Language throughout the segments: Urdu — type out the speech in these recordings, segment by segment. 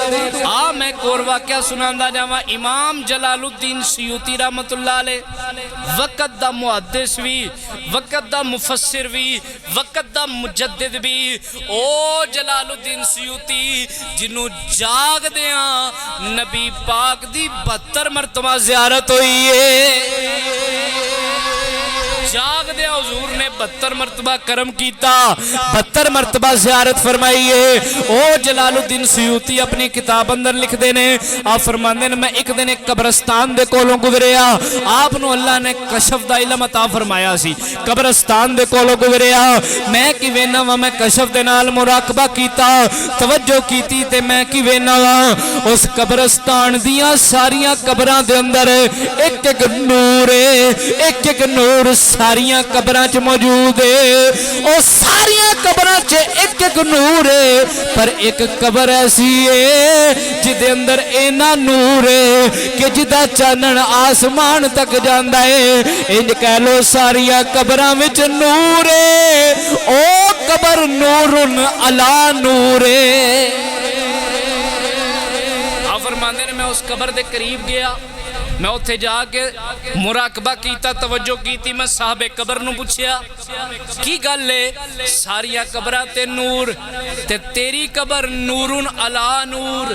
میں ایک اور واقعہ سناندا جاواں. امام جلال الدین سیوطی رحمت اللہ علیہ وقت دا محدث بھی, وقت دا مفسر بھی, وقت دا مجدد بھی. او جلال الدین سیوطی جنوں جاگ دیاں نبی پاک دی 72 مرتبہ زیارت ہوئی ہے. جاگ دیا حضور نے 72 مرتبہ کرم کیتا, 72 مرتبہ زیارت فرمائی ہے. او جلال الدین سیوطی اپنی کتاب اندر لکھ دینے, آپ فرماندے نے میں ایک دن ایک قبرستان دے کولوں گزریا, آپ نو اللہ نے کشف دا علم عطا فرمایا سی. قبرستان دے کولوں گزریا, میں کی وینا وا, میں کشف دے نال مراقبہ کیتا, توجہ کیتی تے میں کی وینا وا اس قبرستان دیاں ساریاں قبراں دے اندر ایک ایک نور ہے, ایک ایک نور ساریاں قبراں چ موجود ہے. او ساریاں قبراں چ ایک ایک نور ہے, پر ایک قبر ایسی ہے جدے اندر اینا نور ہے کہ جدا چانن آسمان تک جاندا ہے. انج کہہ لو ساریاں قبراں وچ نور ہے, او قبر نورن علا نور ہے. آپ فرماندے نے میں اس قبر دے قریب گیا, میں اتھے جا کے مراقبہ کیتا, توجہ کیتی. میں صاحب قبر نو پوچھیا کی گل ہے, ساریاں قبراں تے نور تے تیری قبر نورن علا نور,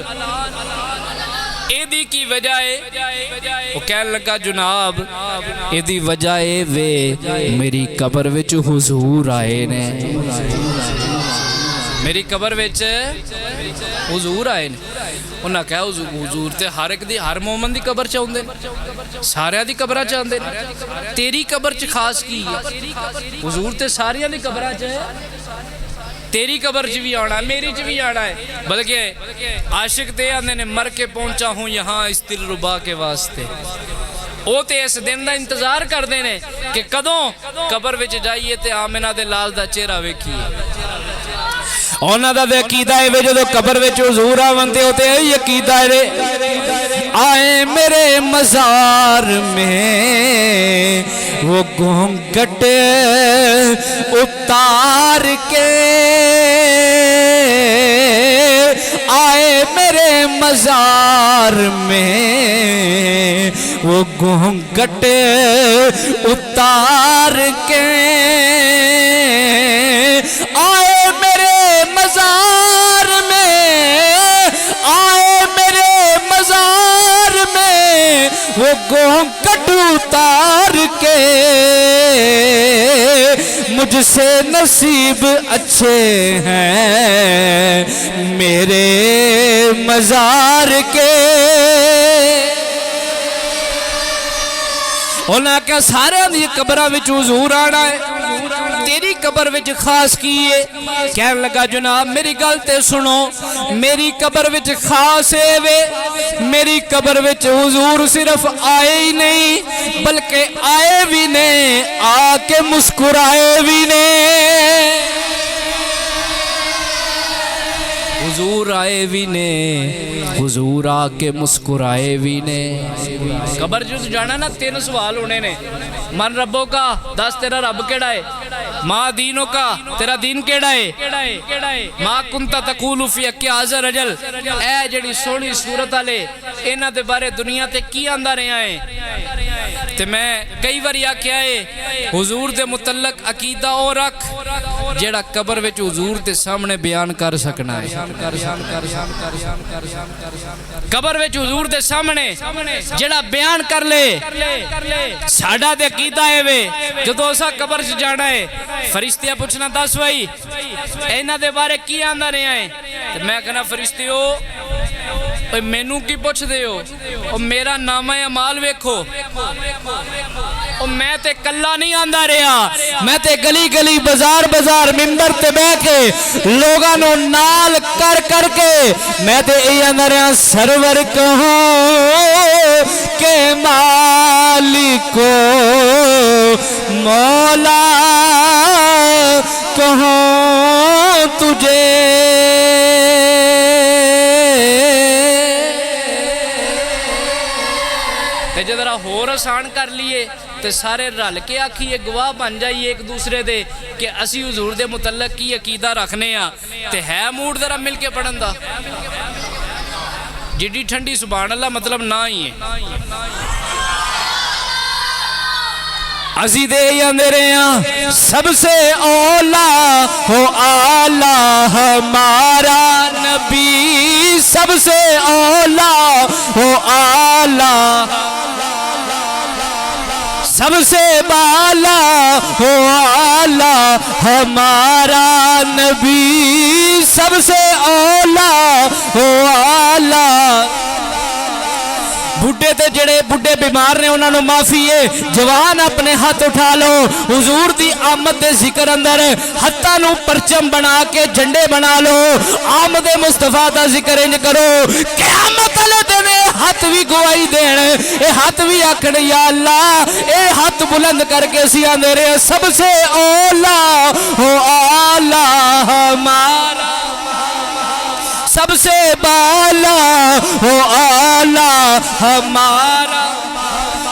ایدی کی وجہ ہے؟ وہ کہنے لگا جناب ایدی وجہ ہے وے میری قبر وچ حضور آئے نے, میری قبر وچ حضور آئے نے. انہاں کہا حضور تے ہر ایک دی, ہر مومن دی قبر چاہندے, سارے دی قبرہ چاہندے, تیری قبر چ خاص کی ہے؟ حضور تے ساریاں دی قبرہ چ ہے, تیری قبر چ بھی آنا ہے, میری چ بھی آنا ہے. بلکہ عاشق تے آندے نے مر کے پہنچا ہوں یہاں اس دل ربا کے واسطے. او تے اس دن دا انتظار کر دینے کہ کدوں قبر وچ جائیے تے آمنہ دے لال دا چہرہ ویکھیے. اونا دا عقیدہ ہے وے جدو قبر وچ حضور آوندے ہوتے ہیں, یہ عقیدہ ہے آئے میرے مزار میں وہ گھونگھٹ اتار کے, آئے میرے مزار میں وہ گھونگھٹ اتار کے, آئے میرے مزار میں, آئے میرے مزار میں وہ گھونگھٹ اتار کے, مجھ سے نصیب اچھے ہیں میرے مزار کے. انہاں کہا سارے دی قبرہ وچ حضور آنا ہے, تیری قبر وچ خاص کیے. کہنے لگا جناب میری گل تے سنو, میری قبر وچ خاص ہے وے, میری قبر وچ حضور صرف آئے ہی نہیں بلکہ آئے بھی نے, آ کے مسکرائے بھی نے. حضور آئے بھی نے, حضور آ کے مسکرائے بھی نے. قبر جو جانا نا 3 سوال ہونے نے, من ربوں کا, دس تیرا رب کیڑا ہے, ماں دینوں کا, تیرا دین کیڑا ہے, ماں کنتا تقول فی اکی حاضر رجل, اے جڑی سونی صورت آلے اینا دے بارے دنیا تے کی آندہ رہے آئے. تے میں کئی بار یا کیا ہے حضور دے متعلق عقیدہ اور رکھ جڑا قبر وچ حضور دے سامنے بیان کر سکنا ہے. قبر وچ حضور دے سامنے جڑا بیان کر لے, ساڑھا دے عقیدہ ہے وے جدو اسا قبر سے جانا ہے فرشتیاں پوچھنا دس بھائی اینا دے بارے کی آندہ رہے آئے, میں کہنا فرشتیوں مینوں کی پوچھ دے ہو, میرا نامہ اعمال ویکھو, میں تے کلا نہیں آندہ رہا, میں تے گلی گلی بازار بازار ممبر تے بے کے لوگاں نو نال کر کر کے میں تے ای آندہ رہا سرور کہوں کہ مالکو مولا کہوں تجھے. جے ذرا ہور آسان کر لیے تے سارے رل کے آکھیے گواہ بن جائیے ایک دوسرے دے کہ اسی حضور دے متعلق کی عقیدہ رکھنے ہاں, تے ہے موڈ ذرا مل کے پڑھن دا. جڈی ٹھنڈی سبحان اللہ مطلب نہ ہی ہے عزیزے یا میرے یہاں سب سے اولا ہو آلہ ہمارا نبی سب سے اولا ہو آلہ سب سے بالا ہو آلہ ہمارا نبی سب سے اولا ہو آلہ بڑھے تے جڑے بڑھے بیمار نے انہاں نو معافی ہے جوان اپنے ہاتھ اٹھا لو حضور دی آمد دے ذکر اندر ہتھاں نو پرچم بنا کے جھنڈے بنا لو آمد مصطفیٰ دا ذکر انج کرو قیامت والے دن ہاتھ بھی گواہی دین اے ہاتھ بھی آکھن یا اللہ اے ہاتھ بلند کر کے اسی آندے رہے سب سے اولا ہو آلہ ہمارا سب سے بالا ہو آلہ ہمارا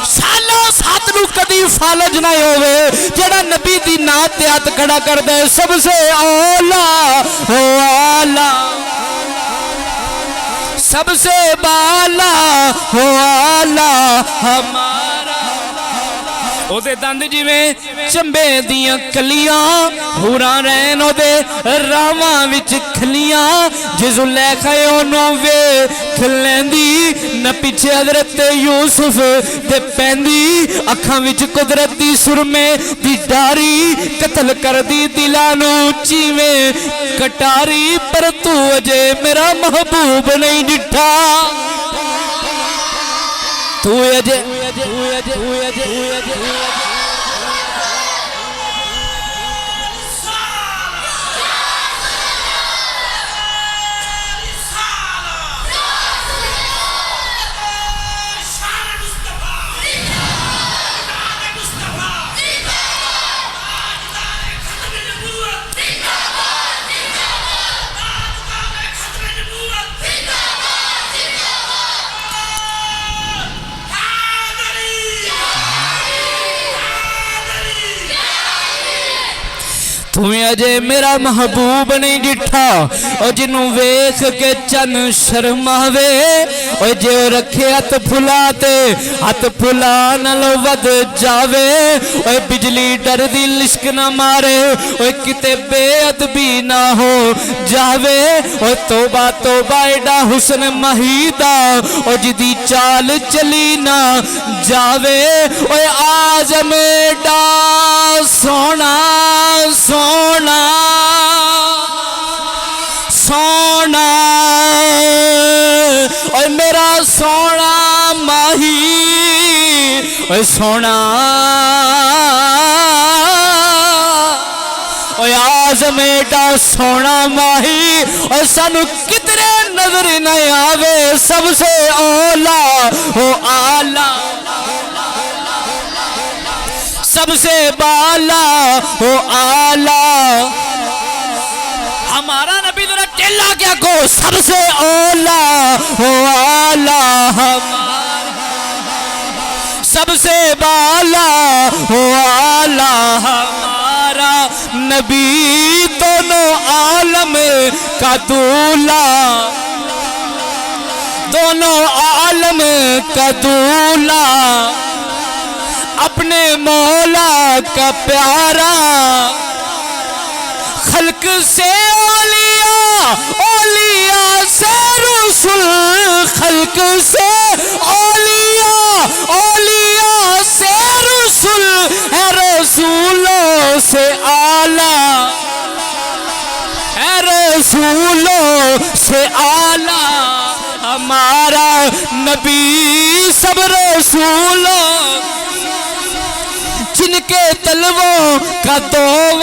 سالوں ساتھ نو کدی فالج نہ ہوئے جڑا نبی دی نات ہاتھ کھڑا کر دے سب سے اولا ہو آلہ سب سے بالا ہو آلہ ہمارا او دے دند جی میں چمبے دیاں کلیاں ہورا رہن او دے راواں وچ کھلیاں جزو لے کھائے انہوں وے کھلیندی نہ پیچھے حضرت یوسف دے پیندی اکھاں وچ قدرت دی سرمے دی ڈاری قتل کر دی دلانو چیویں کٹاری پر تو اجے میرا محبوب نہیں ڈٹھا تو اجے تمہیں اجے میرا محبوب نہیں ڈٹھا اور جنوں ویکھ کے چن شرماوے اور جو رکھے ہاتھ پھلا نلو ود جاوے اور بجلی ڈر دی لشک نہ مارے اور کتے بے ادبی نہ ہو جاوے اور توبہ توبہ ایڈا حسن مہیدہ اور جدی چال چلی نہ جاوے اور آزم ایڈا سونا سونا سونا اور میرا سونا ماہی اور سونا اور آزم ایڈا سونا ماہی اور سانو کتنے نظر نہ آوے سب سے اولا ہو آلہ سب سے بالا ہو آلہ ہمارا نبی ذرا ٹیلا کیا کو سب سے اولا ہو آلہ سب سے بالا ہو آلہ ہمارا نبی دونوں عالم کا دولا دونوں عالم کا دولا اپنے مولا کا پیارا خلق سے اولیاء اولیاء سے رسول خلق سے اولیاء اولیاء سے رسول ہے رسولوں سے اعلیٰ ہے رسولوں سے اعلیٰ ہمارا نبی سب رسولوں جن کے تلووں کا دول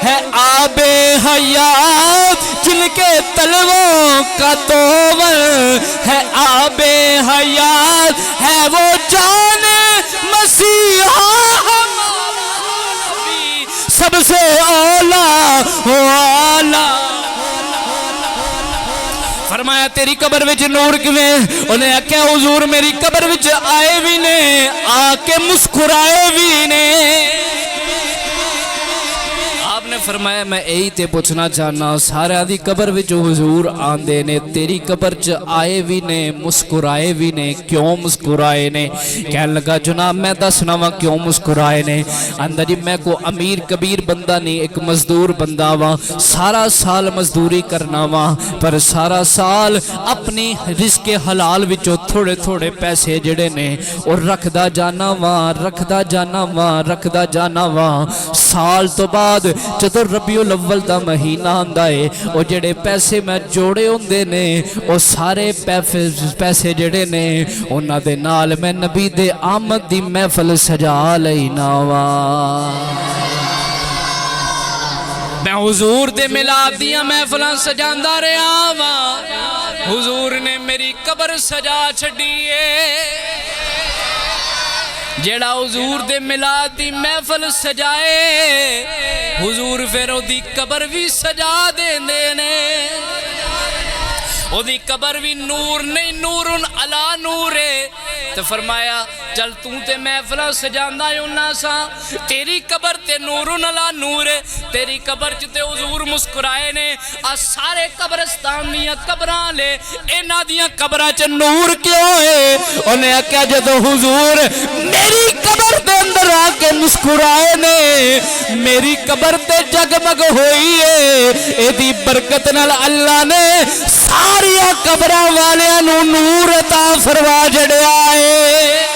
ہے آب حیات جن کے تلووں کا دول ہے آب حیات ہے وہ جان مسیحا سب سے اولا ہو آلہ فرمایا تیری قبر وچ نور کیویں انہیں آکھیا حضور میری قبر وچ آئے بھی نے آ کے مسکرائے بھی نے آپ نے فرمایا میں یہی تے پوچھنا چاہنا سارے دی قبر وچ حضور آندے نے تیری قبر چ آئے بھی نے مسکرائے بھی نے کیوں مسکرائے نے کہنے لگا جناب میں دسنا وا کیوں مسکرائے نے اندر جی میں کو امیر کبیر بندہ نہیں ایک مزدور بندہ وا سارا سال مزدوری کرنا وا پر سارا سال اپنی رزق حلال وچوں تھوڑے تھوڑے پیسے جڑے نے اور رکھدا جانا وا سال تو بعد جدوں ربیع الاول دا مہینہ آندا ہے او جڑے پیسے میں جوڑے ہوندے نے او سارے پیسے جڑے نے انہاں دے نال میں نبی دے آمد دی محفل سجا لینا وا میں حضور دے میلاد دیاں محفلاں سجاندا رہا وا حضور نے میری قبر سجا چھڈیے جیڑا حضور دے میلاد دی محفل سجائے حضور پھر او دی قبر بھی سجا دیندے نے او دی قبر بھی نور نہیں نور علا نور ہے تو فرمایا چل تے محفلہ سجاندہ یونا سا تیری قبر تے نور علا نور ہے تیری قبر تے حضور مسکرائے نے سارے قبرستان دیاں قبران لے اینا دیاں قبران چ نور کیوں ہے انہیں کیا جدو حضور میری قبر تے اندر آکے مسکرائے نے میری قبر تے جگمگ ہوئی ہے اے دی برکت نال اللہ نے ساریا قبران والیاں نور عطا فرما جڑیا ہے